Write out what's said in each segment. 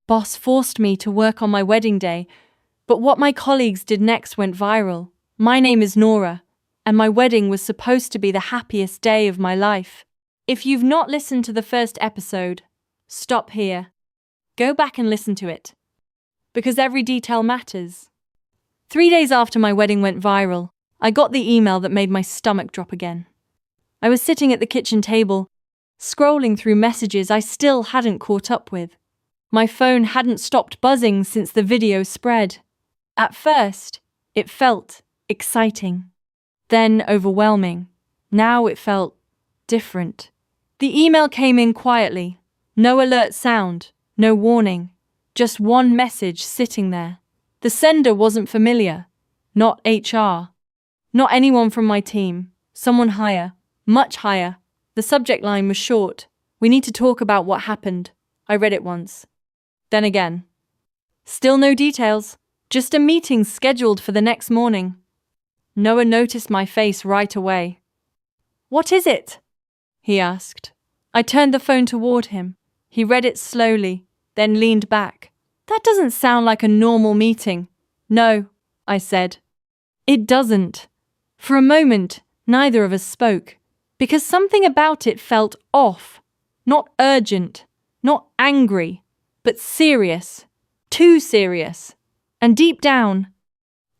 Boss forced me to work on my wedding day, but what my colleagues did next went viral. My name is Nora, and my wedding was supposed to be the happiest day of my life. If you've not listened to the first episode, stop here. Go back and listen to it. Because every detail matters. 3 days after my wedding went viral, I got the email that made my stomach drop again. I was sitting at the kitchen table, scrolling through messages I still hadn't caught up with. My phone hadn't stopped buzzing since the video spread. At first, it felt exciting, then overwhelming. Now it felt different. The email came in quietly, no alert sound, no warning, just one message sitting there. The sender wasn't familiar, not HR, not anyone from my team, someone higher, much higher. The subject line was short. We need to talk about what happened. I read it once. Then again. Still no details, just a meeting scheduled for the next morning. Noah noticed my face right away. "What is it?" he asked. I turned the phone toward him. He read it slowly, then leaned back. "That doesn't sound like a normal meeting." "No," I said. "It doesn't." For a moment, neither of us spoke, because something about it felt off. Not urgent, not angry, but serious. Too serious. And deep down,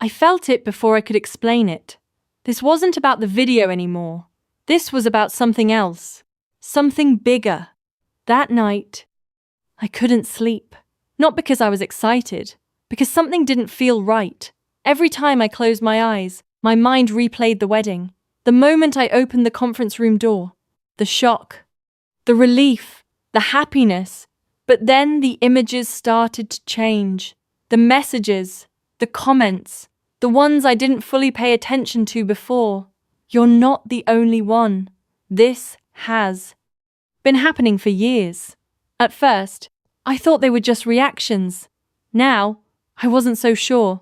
I felt it before I could explain it. This wasn't about the video anymore. This was about something else. Something bigger. That night, I couldn't sleep. Not because I was excited, because something didn't feel right. Every time I closed my eyes, my mind replayed the wedding. The moment I opened the conference room door. The shock. The relief. The happiness. But then the images started to change. The messages. The comments. The ones I didn't fully pay attention to before. "You're not the only one. This has been happening for years." At first, I thought they were just reactions. Now, I wasn't so sure.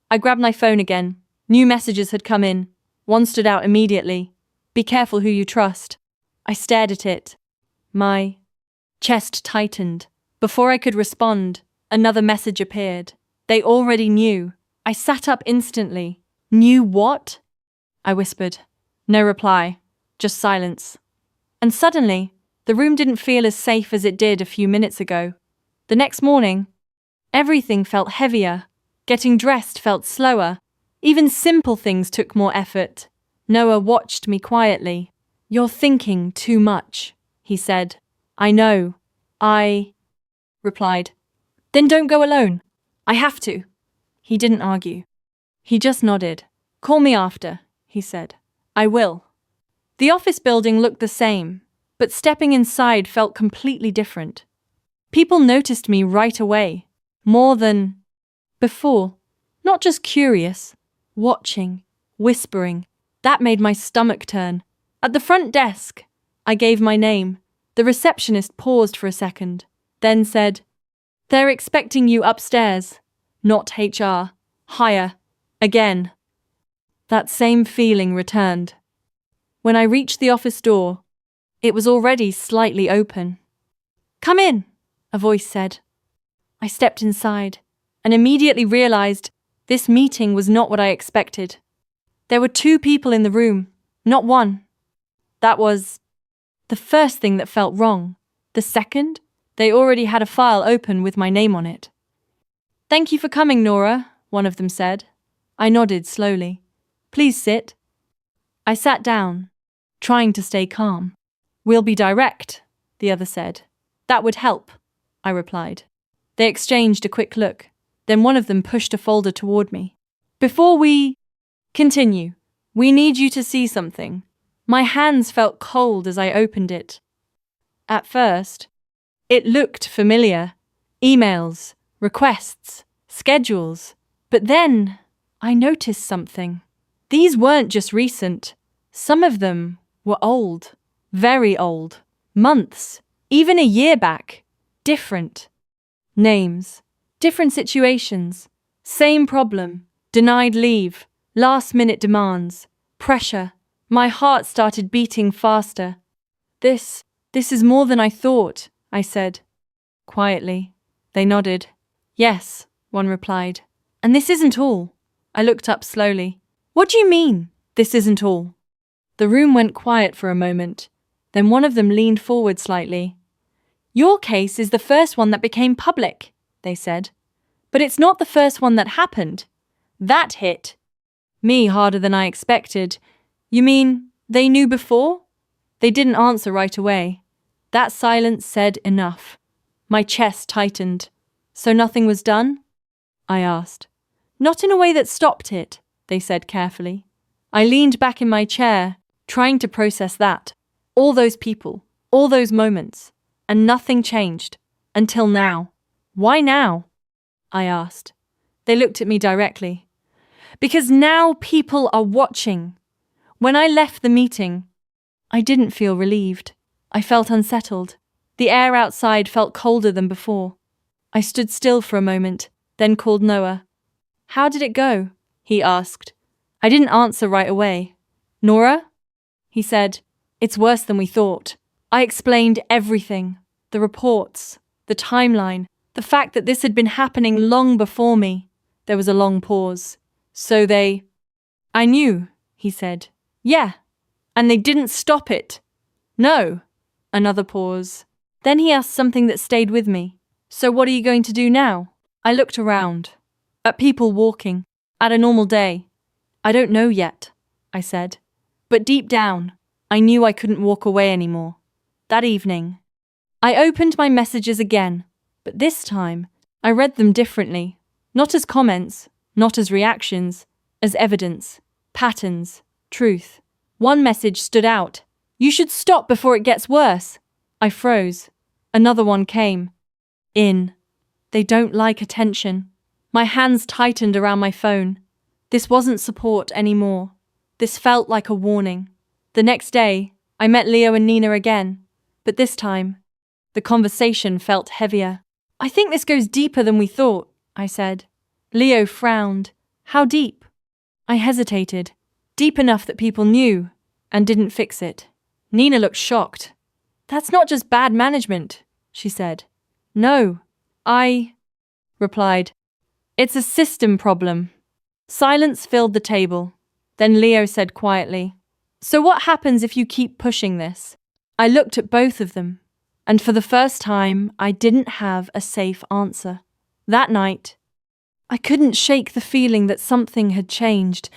I grabbed my phone again. New messages had come in. One stood out immediately. "Be careful who you trust." I stared at it. My chest tightened. Before I could respond, another message appeared. They already knew. I sat up instantly. "Knew what?" I whispered. No reply, just silence. And suddenly, the room didn't feel as safe as it did a few minutes ago. The next morning, everything felt heavier. Getting dressed felt slower. Even simple things took more effort. Noah watched me quietly. "You're thinking too much," he said. "I know." I replied. "Then don't go alone. I have to." He didn't argue. He just nodded. "Call me after," he said. "I will." The office building looked the same, but stepping inside felt completely different. People noticed me right away, more than before. Not just curious, watching, whispering. That made my stomach turn. At the front desk, I gave my name. The receptionist paused for a second, then said, "They're expecting you upstairs." Not HR. Higher. Again. That same feeling returned. When I reached the office door, it was already slightly open. "Come in," a voice said. I stepped inside and immediately realized this meeting was not what I expected. There were 2 people in the room, not one. That was the first thing that felt wrong. The second, they already had a file open with my name on it. "Thank you for coming, Nora," one of them said. I nodded slowly. "Please sit." I sat down, trying to stay calm. "We'll be direct," the other said. "That would help," I replied. They exchanged a quick look. Then one of them pushed a folder toward me. "Before we continue, we need you to see something." My hands felt cold as I opened it. At first, it looked familiar. Emails, requests, schedules. But then, I noticed something. These weren't just recent. Some of them were old. Very old. Months. Even a year back. Different. Names. Different situations. Same problem. Denied leave. Last-minute demands. Pressure. My heart started beating faster. This is more than I thought," I said, quietly. They nodded. Yes, one replied. And this isn't all. I looked up slowly. What do you mean, this isn't all? The room went quiet for a moment. Then one of them leaned forward slightly. Your case is the first one that became public, they said. But it's not the first one that happened. That hit me harder than I expected. You mean they knew before? They didn't answer right away. That silence said enough. My chest tightened. So nothing was done? I asked. Not in a way that stopped it, they said carefully. I leaned back in my chair, trying to process that. All those people, all those moments, and nothing changed. Until now. Why now? I asked. They looked at me directly. Because now people are watching. When I left the meeting, I didn't feel relieved. I felt unsettled. The air outside felt colder than before. I stood still for a moment, then called Noah. How did it go? He asked. I didn't answer right away. Nora? He said. It's worse than we thought. I explained everything. The reports, the timeline, the fact that this had been happening long before me. There was a long pause. So they... I knew, he said. Yeah. And they didn't stop it. No. Another pause. Then he asked something that stayed with me. So what are you going to do now? I looked around. At people walking. At a normal day. I don't know yet, I said. But deep down, I knew I couldn't walk away anymore. That evening, I opened my messages again, but this time, I read them differently. Not as comments, not as reactions, as evidence, patterns, truth. One message stood out. You should stop before it gets worse. I froze. Another one came. They don't like attention. My hands tightened around my phone. This wasn't support anymore. This felt like a warning. The next day, I met Leo and Nina again. But this time, the conversation felt heavier. I think this goes deeper than we thought, I said. Leo frowned. How deep? I hesitated. Deep enough that people knew and didn't fix it. Nina looked shocked. That's not just bad management, she said. No, I replied. It's a system problem. Silence filled the table. Then Leo said quietly, So what happens if you keep pushing this? I looked at both of them, and for the first time, I didn't have a safe answer. That night, I couldn't shake the feeling that something had changed,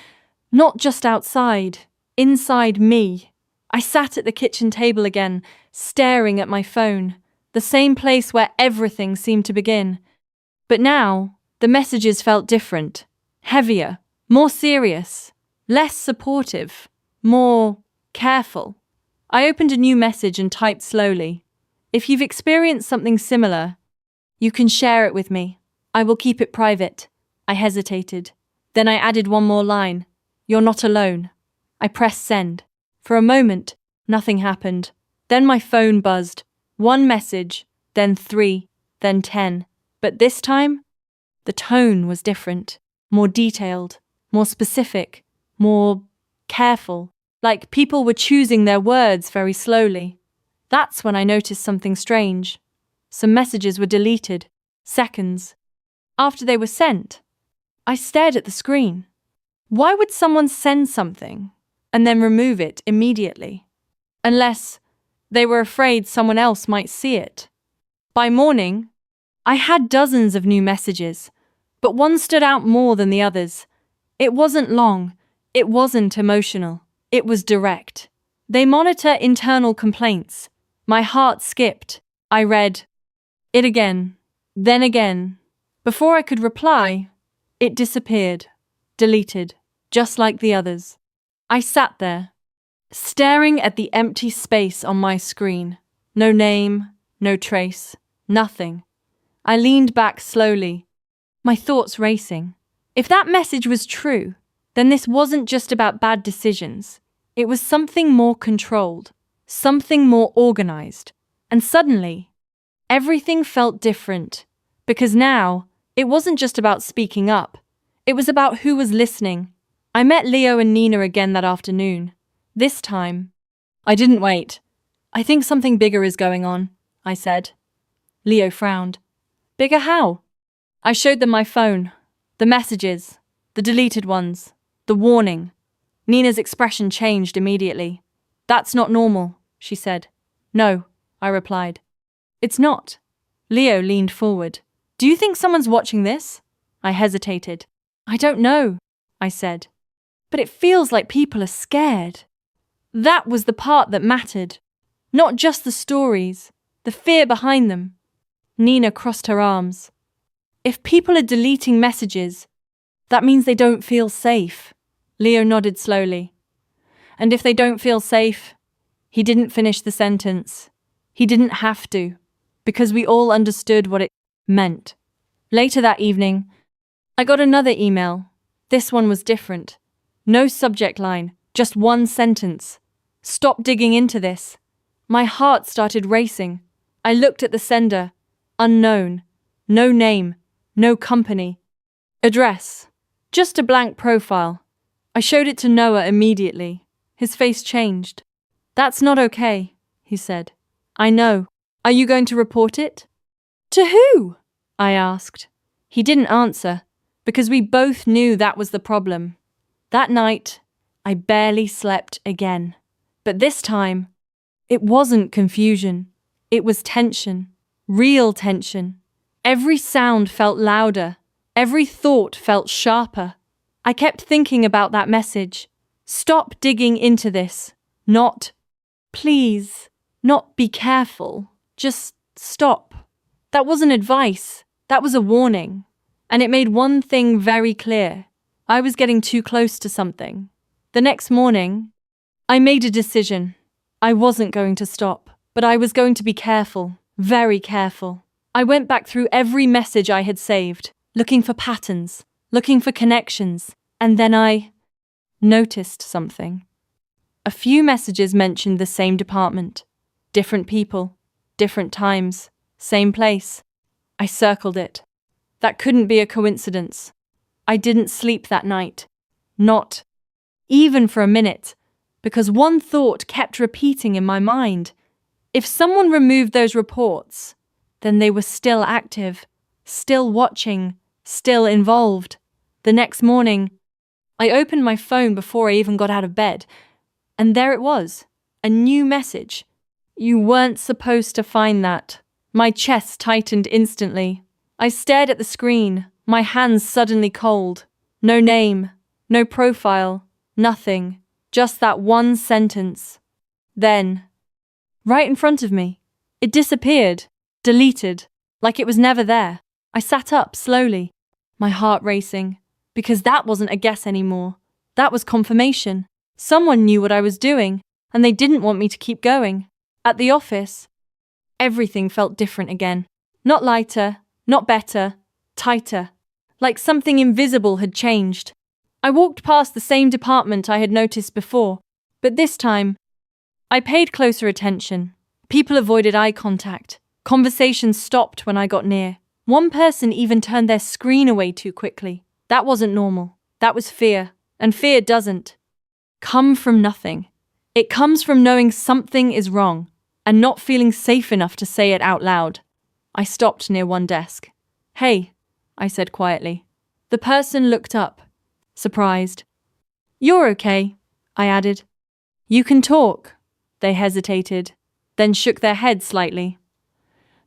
not just outside, inside me. I sat at the kitchen table again, staring at my phone, the same place where everything seemed to begin. But now, the messages felt different, heavier, more serious, less supportive, more careful. I opened a new message and typed slowly. If you've experienced something similar, you can share it with me. I will keep it private. I hesitated. Then I added one more line. You're not alone. I pressed send. For a moment, nothing happened. Then my phone buzzed. One message, then 3, then 10. But this time, the tone was different, more detailed, more specific, more careful, like people were choosing their words very slowly. That's when I noticed something strange. Some messages were deleted, seconds after they were sent. I stared at the screen. Why would someone send something and then remove it immediately? Unless they were afraid someone else might see it. By morning, I had dozens of new messages, but one stood out more than the others. It wasn't long, it wasn't emotional, it was direct. They monitor internal complaints. My heart skipped. I read it again, then again. Before I could reply, it disappeared, deleted, just like the others. I sat there, staring at the empty space on my screen. No name, no trace, nothing. I leaned back slowly, my thoughts racing. If that message was true, then this wasn't just about bad decisions. It was something more controlled, something more organized. And suddenly, everything felt different, because now, it wasn't just about speaking up. It was about who was listening. I met Leo and Nina again that afternoon. This time, I didn't wait. I think something bigger is going on, I said. Leo frowned. Bigger how? I showed them my phone, the messages, the deleted ones, the warning. Nina's expression changed immediately. That's not normal, she said. No, I replied. It's not. Leo leaned forward. Do you think someone's watching this? I hesitated. I don't know, I said. But it feels like people are scared. That was the part that mattered. Not just the stories, the fear behind them. Nina crossed her arms. If people are deleting messages, that means they don't feel safe. Leo nodded slowly. And if they don't feel safe, he didn't finish the sentence. He didn't have to, because we all understood what it meant. Later that evening, I got another email. This one was different. No subject line, just one sentence. Stop digging into this. My heart started racing. I looked at the sender. Unknown. No name. No company. Address. Just a blank profile. I showed it to Noah immediately. His face changed. That's not okay, he said. I know. Are you going to report it? To who? I asked. He didn't answer, because we both knew that was the problem. That night, I barely slept again. But this time, it wasn't confusion. It was tension. Real tension. Every sound felt louder. Every thought felt sharper. I kept thinking about that message. Stop digging into this. Not, please, not be careful. Just stop. That wasn't advice. That was a warning. And it made one thing very clear. I was getting too close to something. The next morning, I made a decision. I wasn't going to stop, but I was going to be careful, very careful. I went back through every message I had saved, looking for patterns, looking for connections, and then I noticed something. A few messages mentioned the same department, different people, different times, same place. I circled it. That couldn't be a coincidence. I didn't sleep that night. Not even for a minute, because one thought kept repeating in my mind. If someone removed those reports, then they were still active, still watching, still involved. The next morning, I opened my phone before I even got out of bed, and there it was, a new message. You weren't supposed to find that. My chest tightened instantly. I stared at the screen, my hands suddenly cold. No name, no profile, nothing, just that one sentence. Then, right in front of me, it disappeared, deleted, like it was never there. I sat up slowly, my heart racing, because that wasn't a guess anymore. That was confirmation. Someone knew what I was doing, and they didn't want me to keep going. At the office, everything felt different again. Not lighter, not better, tighter, like something invisible had changed. I walked past the same department I had noticed before, but this time, I paid closer attention. People avoided eye contact. Conversations stopped when I got near. One person even turned their screen away too quickly. That wasn't normal. That was fear. And fear doesn't come from nothing. It comes from knowing something is wrong and not feeling safe enough to say it out loud. I stopped near one desk. Hey, I said quietly. The person looked up, surprised. You're okay, I added. You can talk. They hesitated, then shook their heads slightly.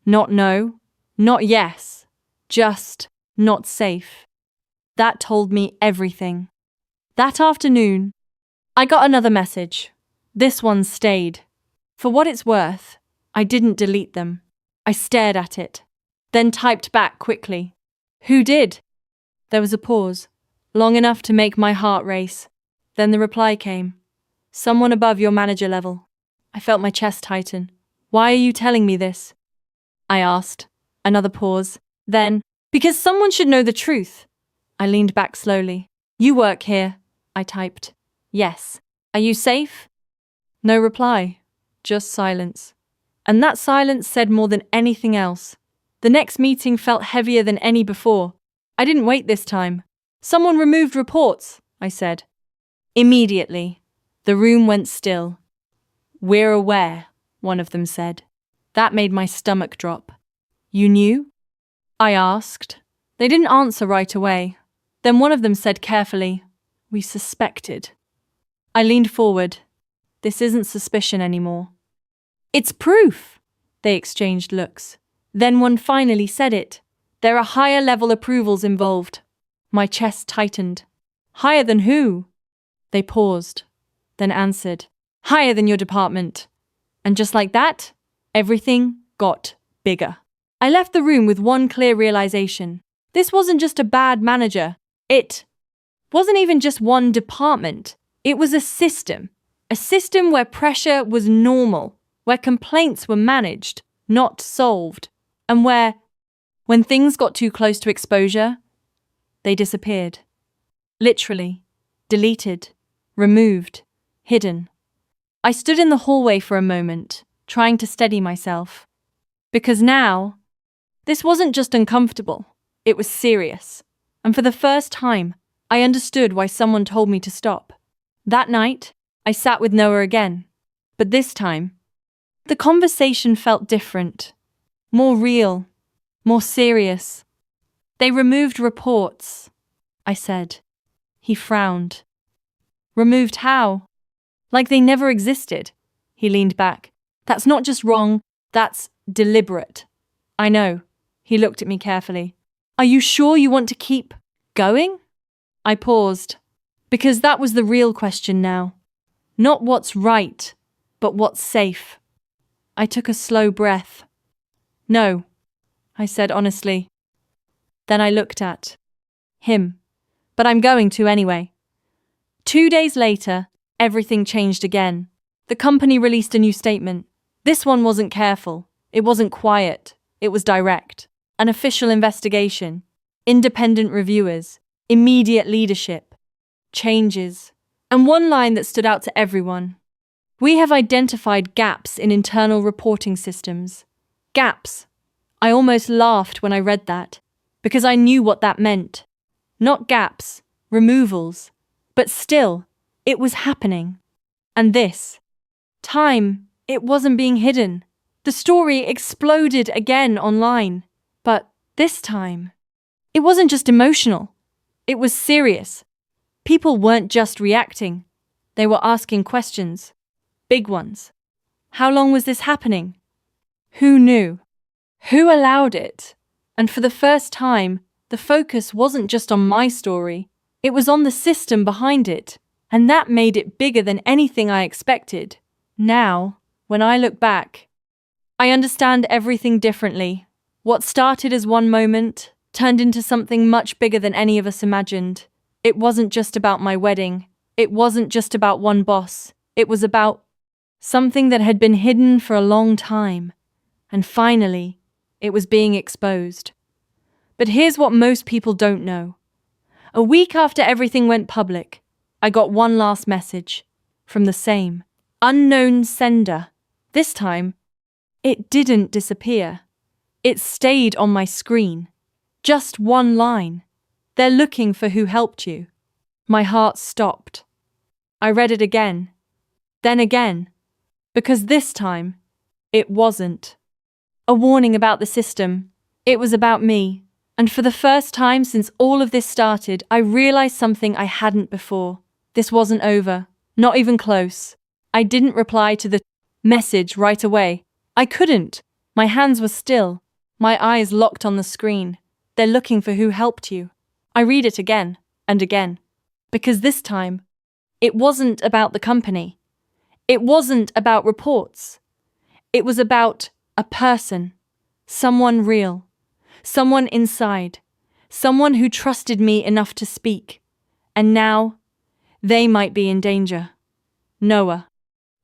Not no, not yes, just not safe. That told me everything. That afternoon, I got another message. This one stayed. For what it's worth, I didn't delete them. I stared at it, then typed back quickly. Who did? There was a pause, long enough to make my heart race. Then the reply came. Someone above your manager level. I felt my chest tighten. Why are you telling me this? I asked. Another pause. Then, because someone should know the truth. I leaned back slowly. You work here, I typed. Yes. Are you safe? No reply. Just silence. And that silence said more than anything else. The next meeting felt heavier than any before. I didn't wait this time. Someone removed reports, I said. Immediately, the room went still. We're aware, one of them said. That made my stomach drop. You knew? I asked. They didn't answer right away. Then one of them said carefully, "We suspected." I leaned forward. This isn't suspicion anymore. "It's proof." They exchanged looks. Then one finally said it. "There are higher level approvals involved." My chest tightened. "Higher than who?" They paused, then answered, "Higher than your department." And just like that, everything got bigger. I left the room with one clear realization. This wasn't just a bad manager. It wasn't even just one department. It was a system. A system where pressure was normal, where complaints were managed, not solved, and where, when things got too close to exposure, they disappeared. Literally, deleted, removed, hidden. I stood in the hallway for a moment, trying to steady myself. Because now, this wasn't just uncomfortable, it was serious. And for the first time, I understood why someone told me to stop. That night, I sat with Noah again. But this time, the conversation felt different. More real, more serious. "They removed reports," I said. He frowned. "Removed how?" "Like they never existed." He leaned back. "That's not just wrong, that's deliberate." "I know." He looked at me carefully. "Are you sure you want to keep going?" I paused, because that was the real question now. Not what's right, but what's safe. I took a slow breath. "No," I said honestly. Then I looked at him. "But I'm going to anyway." 2 days later, everything changed again. The company released a new statement. This one wasn't careful. It wasn't quiet. It was direct. An official investigation. Independent reviewers. Immediate leadership. Changes. And one line that stood out to everyone. "We have identified gaps in internal reporting systems." Gaps. I almost laughed when I read that, because I knew what that meant. Not gaps, removals. But still, it was happening. And this time, it wasn't being hidden. The story exploded again online. But this time, it wasn't just emotional. It was serious. People weren't just reacting. They were asking questions. Big ones. How long was this happening? Who knew? Who allowed it? And for the first time, the focus wasn't just on my story. It was on the system behind it. And that made it bigger than anything I expected. Now, when I look back, I understand everything differently. What started as one moment turned into something much bigger than any of us imagined. It wasn't just about my wedding. It wasn't just about one boss. It was about something that had been hidden for a long time. And finally, it was being exposed. But here's what most people don't know. A week after everything went public, I got one last message from the same unknown sender. This time, it didn't disappear. It stayed on my screen. Just one line. "They're looking for who helped you." My heart stopped. I read it again. Then again. Because this time, it wasn't a warning about the system. It was about me. And for the first time since all of this started, I realized something I hadn't before. This wasn't over. Not even close. I didn't reply to the message right away. I couldn't. My hands were still. My eyes locked on the screen. "They're looking for who helped you." I read it again and again. Because this time, it wasn't about the company. It wasn't about reports. It was about a person. Someone real. Someone inside. Someone who trusted me enough to speak. And now, they might be in danger. Noah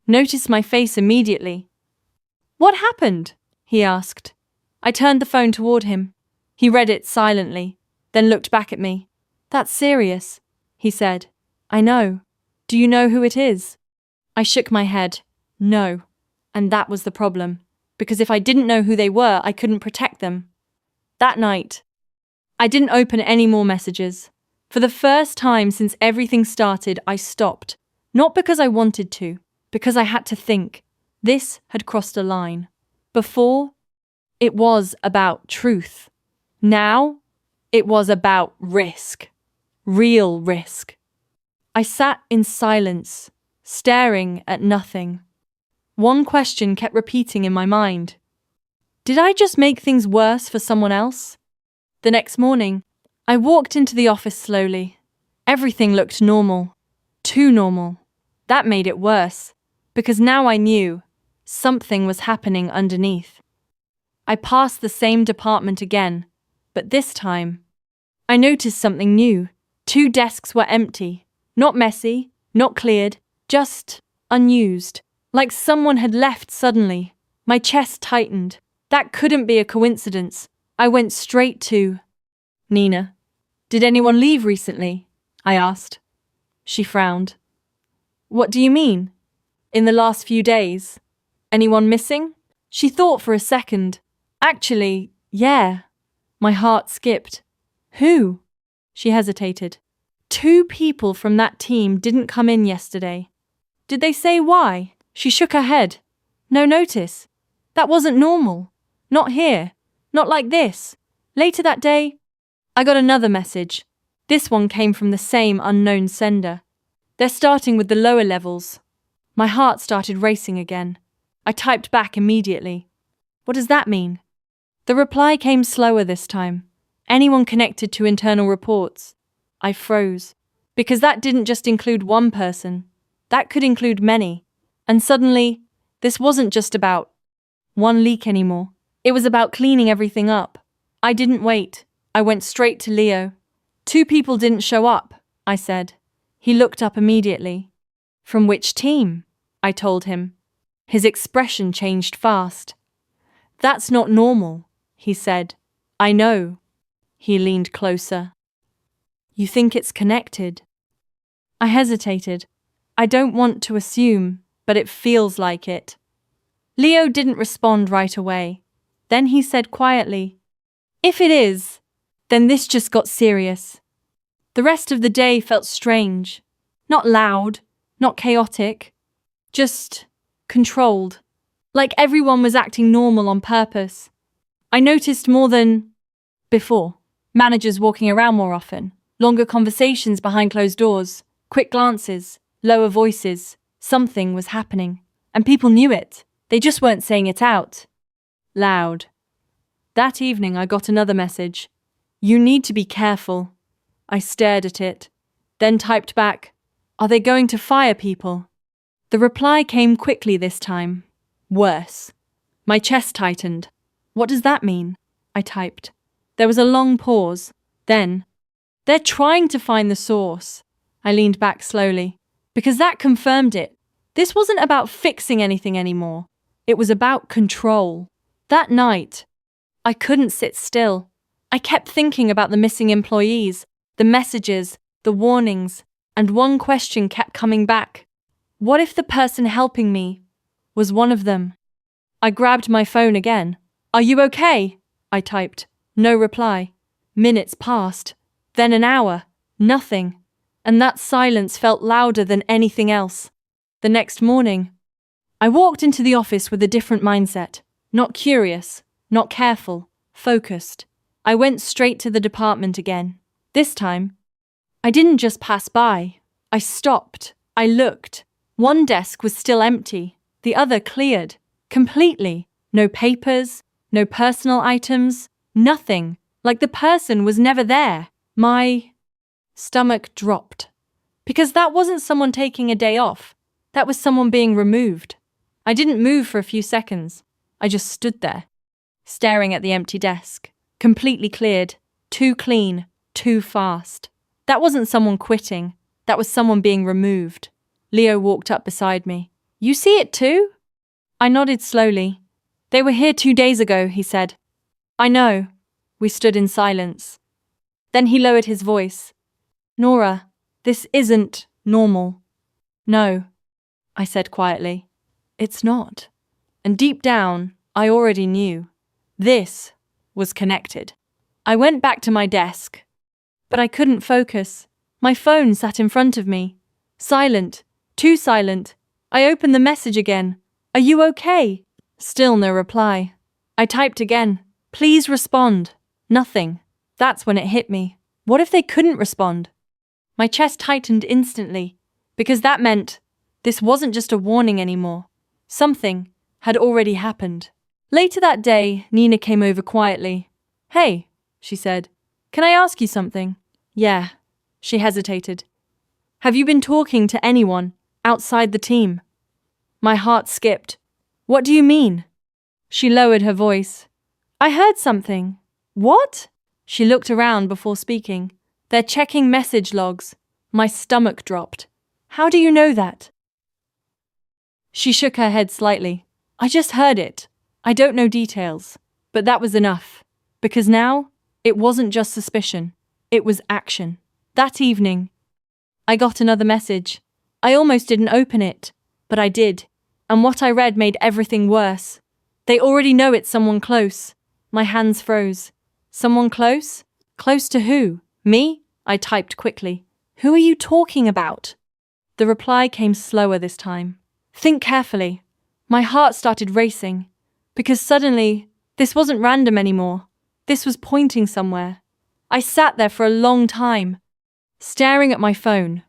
noticed my face immediately. "What happened?" he asked. I turned the phone toward him. He read it silently, then looked back at me. "That's serious," he said. "I know. Do you know who it is?" I shook my head. No. And that was the problem. Because if I didn't know who they were, I couldn't protect them. That night, I didn't open any more messages. For the first time since everything started, I stopped. Not because I wanted to, because I had to think. This had crossed a line. Before, it was about truth. Now, it was about risk. Real risk. I sat in silence, staring at nothing. One question kept repeating in my mind. Did I just make things worse for someone else? The next morning, I walked into the office slowly. Everything looked normal. Too normal. That made it worse, because now I knew something was happening underneath. I passed the same department again, but this time, I noticed something new. 2 desks were empty. Not messy, not cleared, just unused. Like someone had left suddenly. My chest tightened. That couldn't be a coincidence. I went straight to Nina. Did anyone leave recently? I asked. She frowned. What do you mean? In the last few days? Anyone missing? She thought for a second. Actually, yeah. My heart skipped. Who? She hesitated. 2 people from that team didn't come in yesterday. Did they say why? She shook her head. No notice. That wasn't normal. Not here. Not like this. Later that day, I got another message. This one came from the same unknown sender. They're starting with the lower levels. My heart started racing again. I typed back immediately. What does that mean? The reply came slower this time. Anyone connected to internal reports. I froze. Because that didn't just include one person. That could include many. And suddenly, this wasn't just about one leak anymore. It was about cleaning everything up. I didn't wait. I went straight to Leo. 2 people didn't show up, I said. He looked up immediately. From which team? I told him. His expression changed fast. That's not normal, he said. I know. He leaned closer. You think it's connected? I hesitated. I don't want to assume, but it feels like it. Leo didn't respond right away. Then he said quietly, if it is, then this just got serious. The rest of the day felt strange. Not loud, not chaotic, just controlled. Like everyone was acting normal on purpose. I noticed more than before. Managers walking around more often, longer conversations behind closed doors, quick glances, lower voices. Something was happening, and people knew it. They just weren't saying it out loud. That evening I got another message. You need to be careful. I stared at it, then typed back, are they going to fire people? The reply came quickly this time. Worse. My chest tightened. What does that mean? I typed. There was a long pause. Then, they're trying to find the source. I leaned back slowly, because that confirmed it. This wasn't about fixing anything anymore. It was about control. That night, I couldn't sit still. I kept thinking about the missing employees, the messages, the warnings, and one question kept coming back. What if the person helping me was one of them? I grabbed my phone again. Are you okay? I typed. No reply. Minutes passed. Then an hour. Nothing. And that silence felt louder than anything else. The next morning, I walked into the office with a different mindset. Not curious, not careful, focused. I went straight to the department again. This time, I didn't just pass by. I stopped. I looked. One desk was still empty. The other cleared. Completely. No papers, no personal items, nothing. Like the person was never there. My stomach dropped. Because that wasn't someone taking a day off. That was someone being removed. I didn't move for a few seconds. I just stood there, staring at the empty desk. Completely cleared. Too clean. Too fast. That wasn't someone quitting. That was someone being removed. Leo walked up beside me. You see it too? I nodded slowly. They were here 2 days ago, he said. I know. We stood in silence. Then he lowered his voice. Nora, this isn't normal. No, I said quietly. It's not. And deep down, I already knew. This was connected. I went back to my desk. But I couldn't focus. My phone sat in front of me. Silent. Too silent. I opened the message again. Are you okay? Still no reply. I typed again. Please respond. Nothing. That's when it hit me. What if they couldn't respond? My chest tightened instantly, because that meant this wasn't just a warning anymore. Something had already happened. Later that day, Nina came over quietly. "Hey," she said. "Can I ask you something?" "Yeah." She hesitated. "Have you been talking to anyone outside the team?" My heart skipped. "What do you mean?" She lowered her voice. "I heard something." "What?" She looked around before speaking. "They're checking message logs." My stomach dropped. "How do you know that?" She shook her head slightly. "I just heard it. I don't know details." But that was enough. Because now, it wasn't just suspicion. It was action. That evening, I got another message. I almost didn't open it, but I did. And what I read made everything worse. "They already know it's someone close." My hands froze. "Someone close? Close to who? Me?" I typed quickly. "Who are you talking about?" The reply came slower this time. "Think carefully." My heart started racing, because suddenly, this wasn't random anymore. This was pointing somewhere. I sat there for a long time, staring at my phone.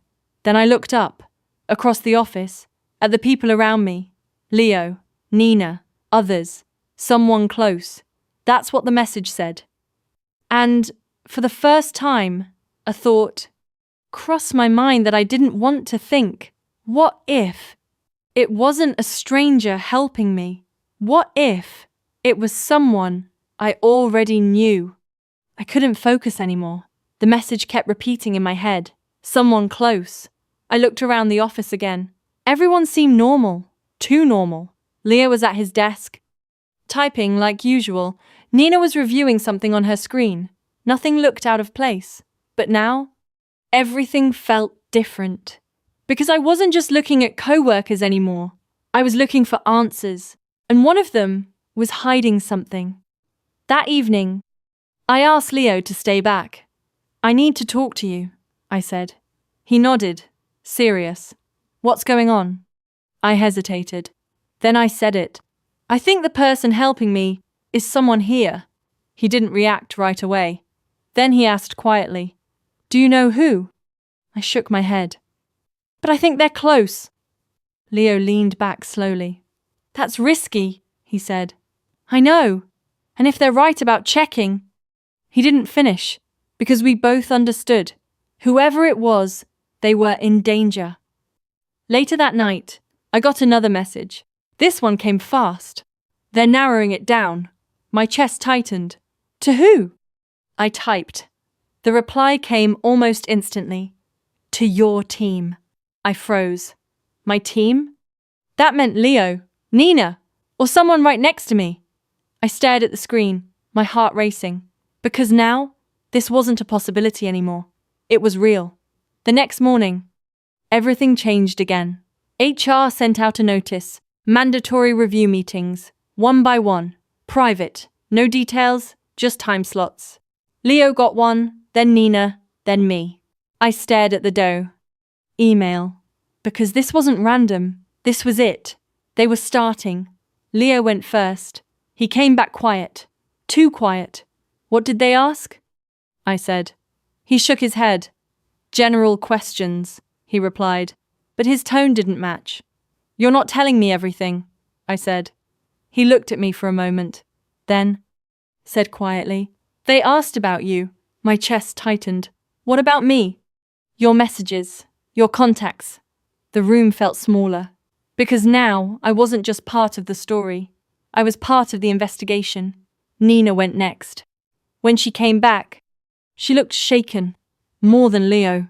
Then I looked up, across the office, at the people around me. Leo, Nina, others, someone close. That's what the message said. And, for the first time, a thought crossed my mind that I didn't want to think. What if it wasn't a stranger helping me? What if it was someone I already knew? I couldn't focus anymore. The message kept repeating in my head. Someone close. I looked around the office again. Everyone seemed normal. Too normal. Leo was at his desk, typing like usual. Nina was reviewing something on her screen. Nothing looked out of place. But now, everything felt different. Because I wasn't just looking at co-workers anymore. I was looking for answers. And one of them was hiding something. That evening, I asked Leo to stay back. "I need to talk to you," I said. He nodded, serious. "What's going on?" I hesitated. Then I said it. "I think the person helping me is someone here." He didn't react right away. Then he asked quietly, "Do you know who?" I shook my head. "But I think they're close." Leo leaned back slowly. "That's risky," he said. "I know. And if they're right about checking..." He didn't finish, because we both understood. Whoever it was, they were in danger. Later that night, I got another message. This one came fast. "They're narrowing it down." My chest tightened. "To who?" I typed. The reply came almost instantly. "To your team." I froze. My team? That meant Leo, Nina, or someone right next to me. I stared at the screen, my heart racing. Because now, this wasn't a possibility anymore. It was real. The next morning, everything changed again. HR sent out a notice. Mandatory review meetings. One by one. Private. No details, just time slots. Leo got one, then Nina, then me. I stared at the dough. Email. Because this wasn't random. This was it. They were starting. Leo went first. He came back quiet. Too quiet. "What did they ask?" I said. He shook his head. "General questions," he replied, but his tone didn't match. "You're not telling me everything," I said. He looked at me for a moment, then said quietly, "They asked about you." My chest tightened. "What about me?" "Your messages, your contacts." The room felt smaller, because now I wasn't just part of the story. I was part of the investigation. Nina went next. When she came back, she looked shaken, more than Leo.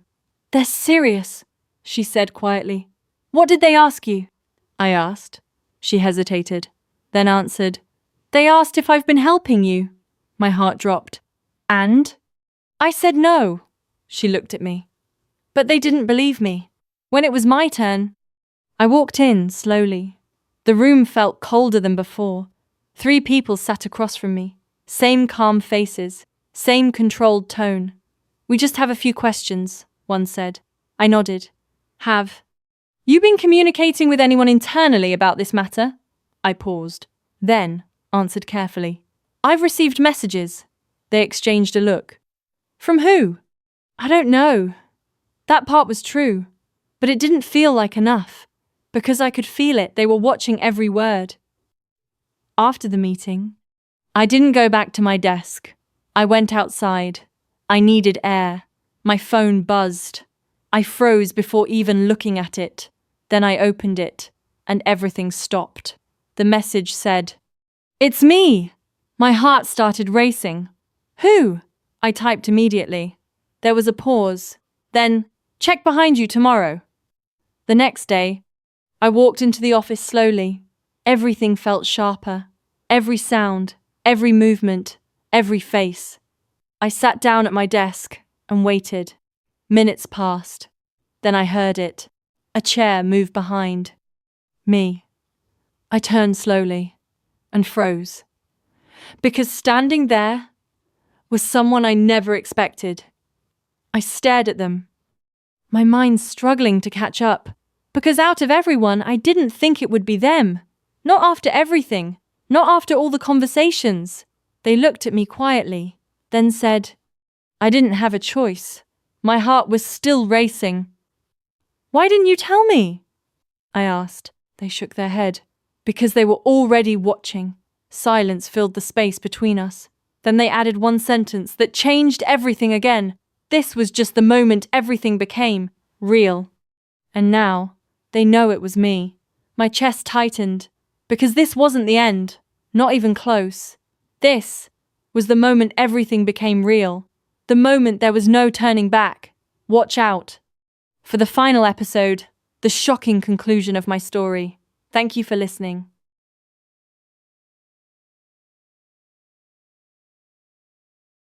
"They're serious," she said quietly. "What did they ask you?" I asked. She hesitated, then answered, "They asked if I've been helping you." My heart dropped. "And?" I said no. She looked at me. But they didn't believe me. When it was my turn, I walked in slowly. The room felt colder than before. 3 people sat across from me. Same calm faces, same controlled tone. "We just have a few questions," one said. I nodded. "Have you been communicating with anyone internally about this matter?" I paused, then answered carefully. "I've received messages. They exchanged a look. From who? I don't know. That part was true, but it didn't feel like enough, because I could feel it. They were watching every word. After the meeting, I didn't go back to my desk. I went outside. I needed air. My phone buzzed. I froze before even looking at it. Then I opened it, and everything stopped. The message said, "It's me!" My heart started racing. Who? I typed immediately. There was a pause. Then, check behind you tomorrow. The next day, I walked into the office slowly. Everything felt sharper. Every sound, every movement, every face. I sat down at my desk and waited. Minutes passed. Then I heard it. A chair moved behind me. I turned slowly and froze. Because standing there was someone I never expected. I stared at them, my mind struggling to catch up, because out of everyone, I didn't think it would be them. Not after everything, not after all the conversations. They looked at me quietly, then said, I didn't have a choice. My heart was still racing. Why didn't you tell me? I asked. They shook their head. Because they were already watching. Silence filled the space between us. Then they added one sentence that changed everything again. This was just the moment everything became real. And now, they know it was me. My chest tightened, because this wasn't the end, not even close. This was the moment everything became real. The moment there was no turning back. Watch out for the final episode, the shocking conclusion of my story. Thank you for listening.